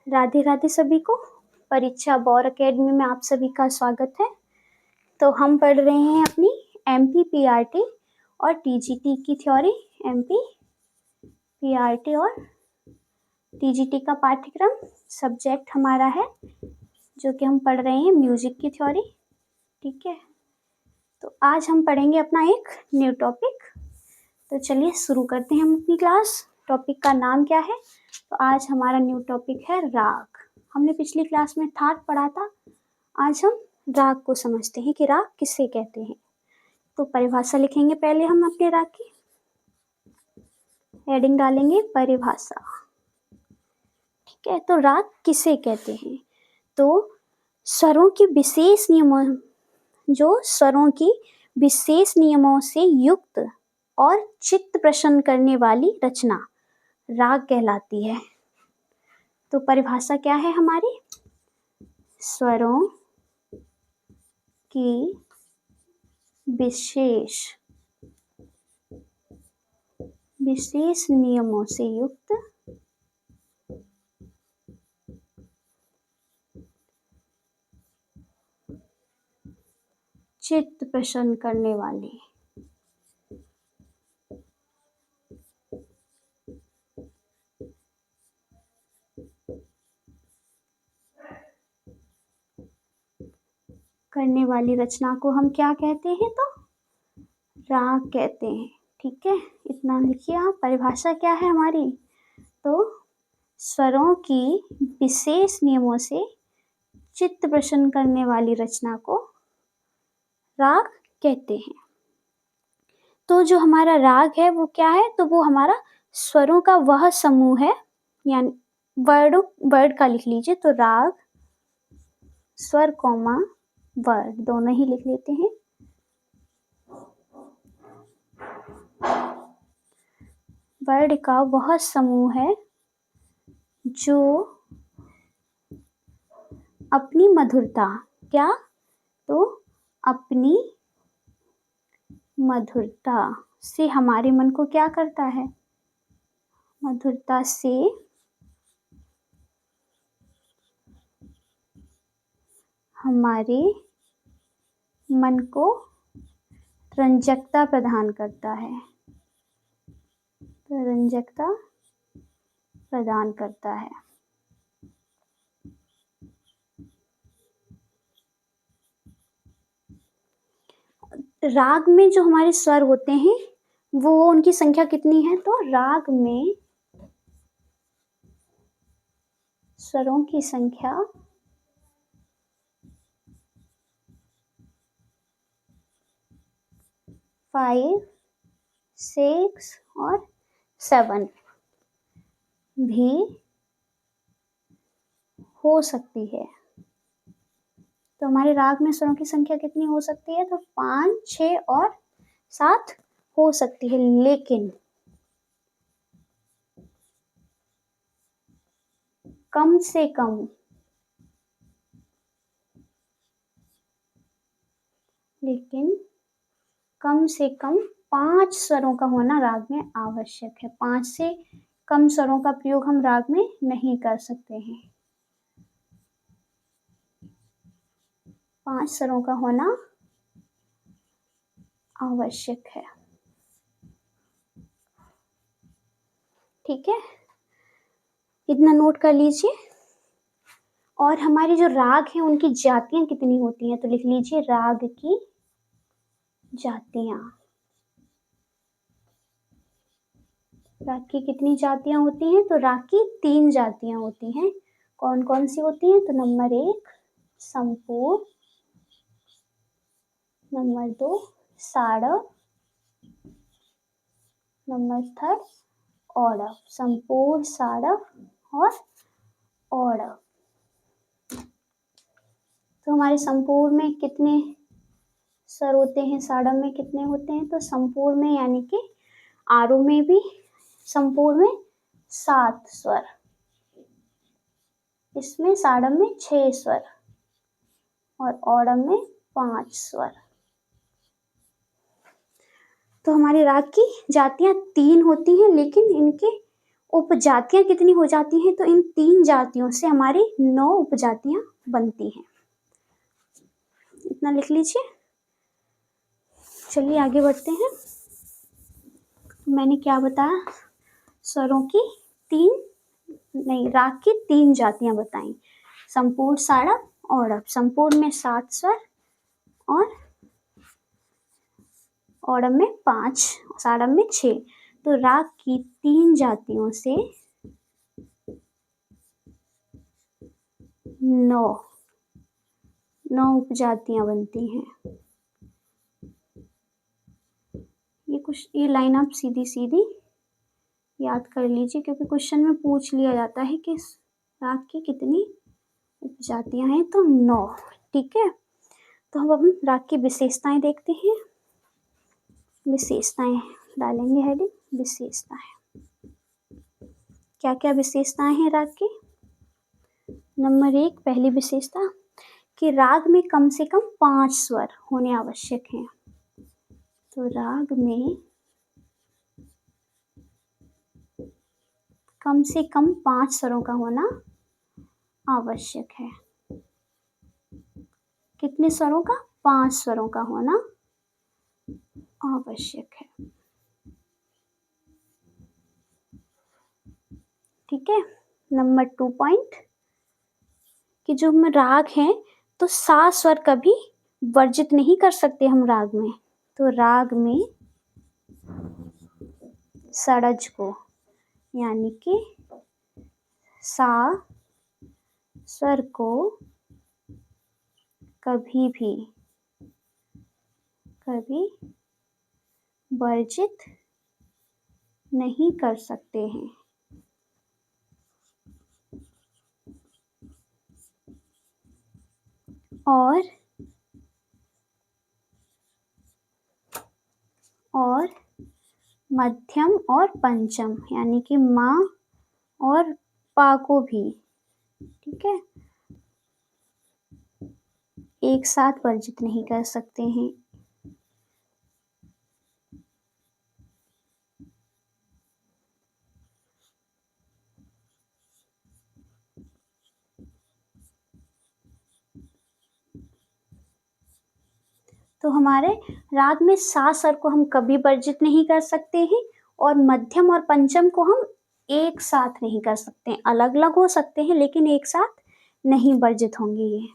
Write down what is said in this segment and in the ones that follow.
राधे राधे सभी को। परीक्षा बौर एकेडमी में आप सभी का स्वागत है। तो हम पढ़ रहे हैं अपनी एमपी पीआरटी और टीजीटी की थ्योरी। एमपी पीआरटी और टीजीटी का पाठ्यक्रम सब्जेक्ट हमारा है जो कि हम पढ़ रहे हैं म्यूजिक की थ्योरी। ठीक है, तो आज हम पढ़ेंगे अपना एक न्यू टॉपिक। तो चलिए शुरू करते हैं हम अपनी क्लास। टॉपिक का नाम क्या है? तो आज हमारा न्यू टॉपिक है राग। हमने पिछली क्लास में थाट पढ़ा था। आज हम राग को समझते हैं कि राग किसे कहते हैं। तो परिभाषा लिखेंगे पहले हम अपने राग की। हेडिंग डालेंगे परिभाषा। ठीक है, तो राग किसे कहते हैं? तो स्वरों की विशेष नियमों जो स्वरों की विशेष नियमों से युक्त और चित्त प्रसन्न करने वाली रचना राग कहलाती है। तो परिभाषा क्या है हमारी? स्वरों की विशेष नियमों से युक्त चित्त प्रसन्न करने वाली रचना को हम क्या कहते हैं? तो राग कहते हैं। ठीक है, इतना लिखिए आप। परिभाषा क्या है हमारी? तो स्वरों की विशेष नियमों से चित्त प्रसन्न करने वाली रचना को राग कहते हैं। तो जो हमारा राग है वो क्या है? तो वो हमारा स्वरों का वह समूह है, यानी वर्ड का लिख लीजिए। तो राग स्वर कॉमा वर्ड दोनों ही लिख लेते हैं। वर्ड का वह समूह है जो अपनी मधुरता, क्या? तो अपनी मधुरता से हमारे मन को क्या करता है? मधुरता से हमारे मन को रंजकता प्रदान करता है। तो रंजकता प्रदान करता है। राग में जो हमारे स्वर होते हैं वो उनकी संख्या कितनी है? तो राग में स्वरों की संख्या 5, 6 और 7 भी हो सकती है। तो हमारे राग में स्वरों की संख्या कितनी हो सकती है? तो 5, 6 और 7 हो सकती है, लेकिन कम से कम 5 स्वरों का होना राग में आवश्यक है। 5 से कम स्वरों का प्रयोग हम राग में नहीं कर सकते हैं। 5 स्वरों का होना आवश्यक है। ठीक है, इतना नोट कर लीजिए। और हमारी जो राग है उनकी जातियां कितनी होती हैं? तो लिख लीजिए राग की जातियां। राग की कितनी जातियां होती हैं? तो राग की 3 जातियां होती हैं। कौन कौन सी होती हैं? तो नंबर 1 संपूर्ण, नंबर 2 साड़व, नंबर 3 औड़व। संपूर्ण, साड़व और औड़व। तो हमारे संपूर्ण में कितने स्वर होते हैं? साड़व में कितने होते हैं? तो संपूर्ण में यानी कि आरोह में भी संपूर्ण में 7 स्वर, इसमें साड़व में 6 स्वर और औड़व में 5 स्वर। तो हमारे राग की जातियां 3 होती हैं, लेकिन इनके उपजातियां कितनी हो जाती हैं, तो इन 3 जातियों से हमारी 9 उपजातियां बनती हैं। इतना लिख लीजिए। चलिए आगे बढ़ते हैं। मैंने क्या बताया, स्वरों की राग की 3 जातियां बताई, संपूर्ण, साड़भ, औड़भ। संपूर्ण में 7 स्वर और औड़भ में 5, साड़भ में 6। तो राग की 3 जातियों से 9 उपजातियां बनती हैं। ये लाइन आप सीधी सीधी याद कर लीजिए, क्योंकि क्वेश्चन में पूछ लिया जाता है कि राग की कितनी उपजातियां हैं, तो 9। ठीक है, तो हम अब राग की विशेषताएं देखते हैं। विशेषताएं डालेंगे हेडिंग, विशेषताएं। क्या क्या विशेषताएं हैं राग की। नंबर 1, पहली विशेषता कि राग में कम से कम 5 स्वर होने आवश्यक हैं। तो राग में कम से कम 5 स्वरों का होना आवश्यक है। कितने स्वरों का? 5 स्वरों का होना आवश्यक है। ठीक है। नंबर 2 पॉइंट कि जो हम राग हैं तो 7 स्वर कभी वर्जित नहीं कर सकते हम राग में। तो राग में षड्ज को यानी कि सा स्वर को कभी वर्जित नहीं कर सकते हैं। और मध्यम और पंचम यानी कि माँ और पा को भी, ठीक है, एक साथ वर्जित नहीं कर सकते हैं। तो हमारे राग में 7 स्वर को हम कभी वर्जित नहीं कर सकते हैं और मध्यम और पंचम को हम एक साथ नहीं कर सकते हैं। अलग अलग हो सकते हैं लेकिन एक साथ नहीं वर्जित होंगे ये।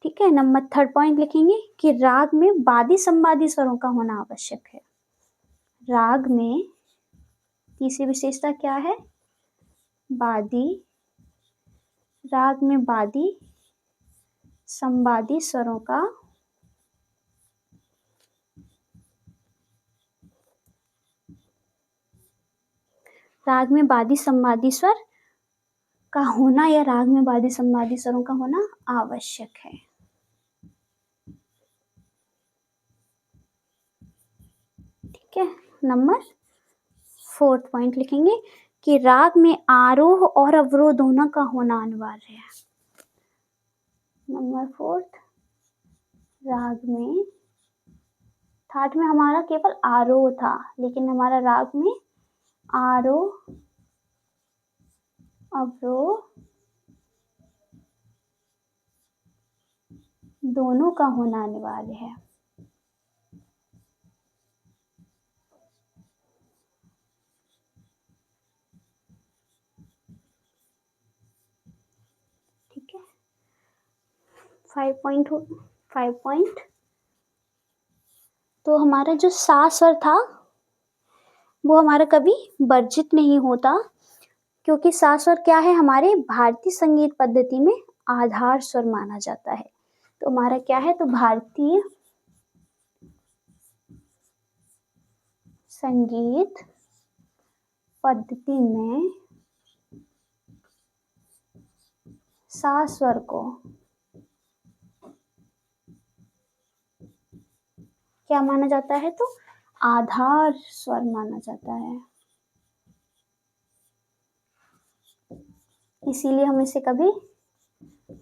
ठीक है। नंबर 3 पॉइंट लिखेंगे कि राग में बादी संवादी स्वरों का होना आवश्यक है। राग में तीसरी विशेषता क्या है? बादी। राग में बादी संवादी स्वरों का राग में बादी संवादी स्वर का होना या राग में बादी संवादी स्वरों का होना आवश्यक है। ठीक है। नंबर 4 पॉइंट लिखेंगे कि राग में आरोह और अवरोह दोनों का होना अनिवार्य है। नंबर 4, राग में थाट में हमारा केवल आरोह था, लेकिन हमारा राग में आरोह अवरोह दोनों का होना अनिवार्य है। ठीक है। 5 पॉइंट तो हमारा जो सा स्वर था वो हमारा कभी वर्जित नहीं होता, क्योंकि सा स्वर क्या है, हमारे भारतीय संगीत पद्धति में आधार स्वर माना जाता है। तो हमारा क्या है, तो भारतीय संगीत पद्धति में सा स्वर को क्या माना जाता है, तो आधार स्वर माना जाता है। इसीलिए हम इसे कभी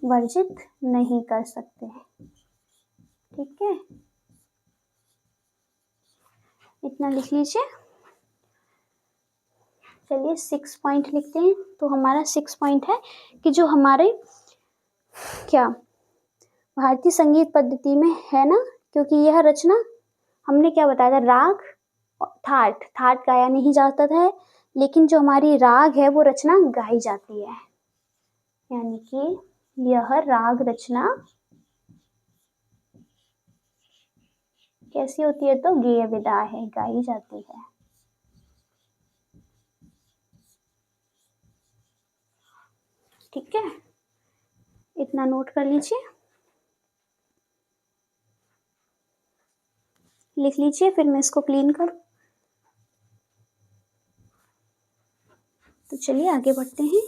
वर्जित नहीं कर सकते। ठीक है, इतना लिख लीजिए। चलिए 6 पॉइंट लिखते हैं। तो हमारा 6 पॉइंट है कि जो हमारे क्या भारतीय संगीत पद्धति में है ना, क्योंकि यह रचना हमने क्या बताया था, राग ठाट ठाट गाया नहीं जाता था, लेकिन जो हमारी राग है वो रचना गाई जाती है, यानी कि यह राग रचना कैसी होती है, तो गेय विधा है, गाई जाती है। ठीक है, इतना नोट कर लीजिए, लिख लीजिए, फिर मैं इसको क्लीन करूं। तो चलिए आगे बढ़ते हैं।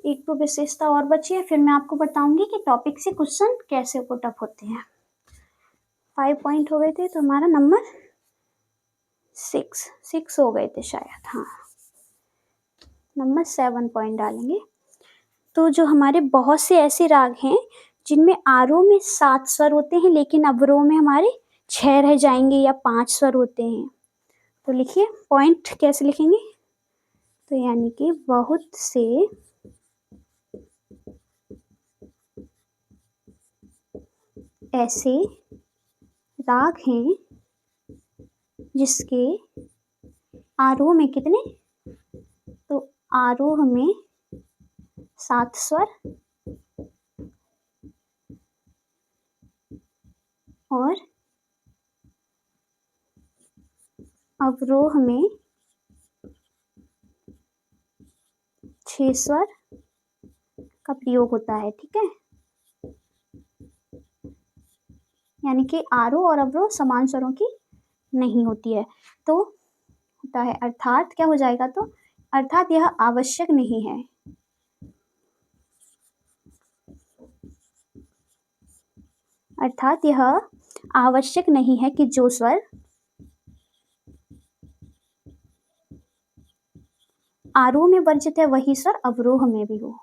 एक तो विशेषता और बची है, फिर मैं आपको बताऊंगी कि टॉपिक से क्वेश्चन कैसे पुट अप होते हैं। 5 पॉइंट हो गए थे, तो हमारा नंबर 6 हो गए थे शायद, हाँ, नंबर 7 पॉइंट डालेंगे। तो जो हमारे बहुत से ऐसे राग हैं जिनमें आरोह में 7 स्वर होते हैं, लेकिन अवरोह में हमारे 6 रह जाएंगे या 5 स्वर होते हैं। तो लिखिए पॉइंट कैसे लिखेंगे, तो यानी कि बहुत से ऐसे राग हैं जिसके आरोह में कितने, तो आरोह में 7 स्वर और अवरोह में 6 स्वर का प्रयोग होता है। ठीक है, यानी कि आरोह और अवरोह समान स्वरों की नहीं होती है, तो होता है, अर्थात क्या हो जाएगा, तो अर्थात यह आवश्यक नहीं है, अर्थात यह आवश्यक नहीं है कि जो स्वर आरोह में वर्जित है वही स्वर अवरोह में भी हो।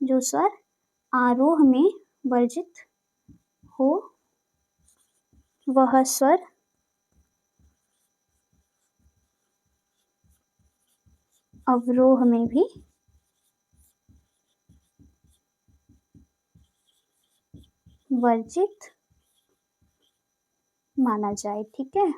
जो स्वर आरोह में वर्जित हो वह स्वर अवरोह में भी वर्जित माना जाए। ठीक है,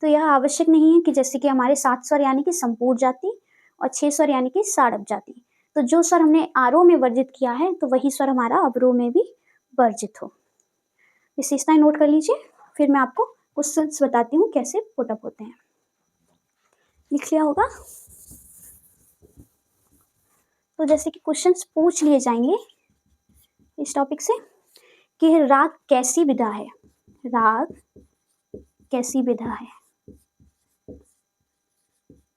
तो यह आवश्यक नहीं है कि जैसे कि हमारे 7 स्वर यानी कि संपूर्ण जाति और 6 स्वर यानी कि साड़प जाति, तो जो स्वर हमने आरोह में वर्जित किया है तो वही स्वर हमारा अवरोह में भी वर्जित हो। विशेषताएं नोट कर लीजिए, फिर मैं आपको क्वेश्चंस बताती हूँ कैसे पुटअप होते हैं। लिख लिया होगा, तो जैसे कि क्वेश्चंस पूछ लिए जाएंगे इस टॉपिक से कि राग कैसी विधा है, राग कैसी विधा है,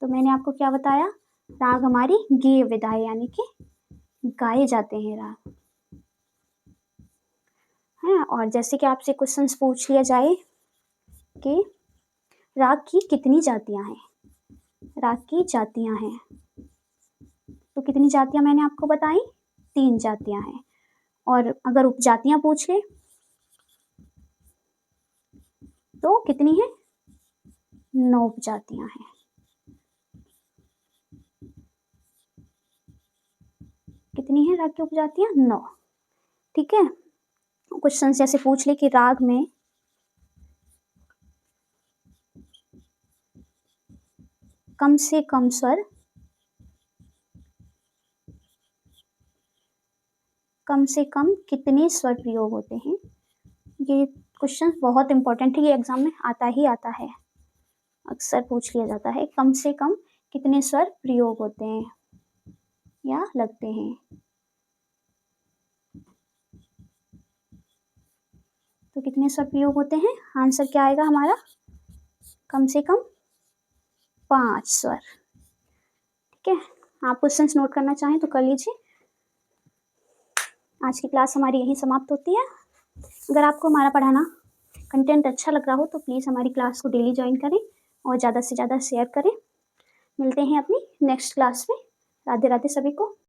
तो मैंने आपको क्या बताया, राग हमारी गेय विधा है, यानी कि गाए जाते हैं राग है। और जैसे कि आपसे क्वेश्चंस पूछ लिया जाए कि राग की कितनी जातियां हैं, राग की जातियां हैं, तो कितनी जातियां मैंने आपको बताई, 3 जातियां हैं। और अगर उपजातियां पूछ ले तो कितनी है, 9 उपजातियां हैं। कितनी है राग की उपजातियां, 9। ठीक है, क्वेश्चन जैसे पूछ ले कि राग में कम से कम स्वर, कम से कम कितने स्वर प्रयोग होते हैं, ये क्वेश्चन बहुत इंपॉर्टेंट है, ये एग्जाम में आता ही आता है, अक्सर पूछ लिया जाता है, कम से कम कितने स्वर प्रयोग होते हैं या लगते हैं। तो कितने स्वर प्रयोग होते हैं, आंसर क्या आएगा हमारा, कम से कम 5 स्वर। ठीक है, आप क्वेश्चंस नोट करना चाहें तो कर लीजिए। आज की क्लास हमारी यहीं समाप्त होती है। अगर आपको हमारा पढ़ाना कंटेंट अच्छा लग रहा हो तो प्लीज़ हमारी क्लास को डेली ज्वाइन करें और ज़्यादा से ज़्यादा शेयर करें। मिलते हैं अपनी नेक्स्ट क्लास में। राधे राधे सभी को।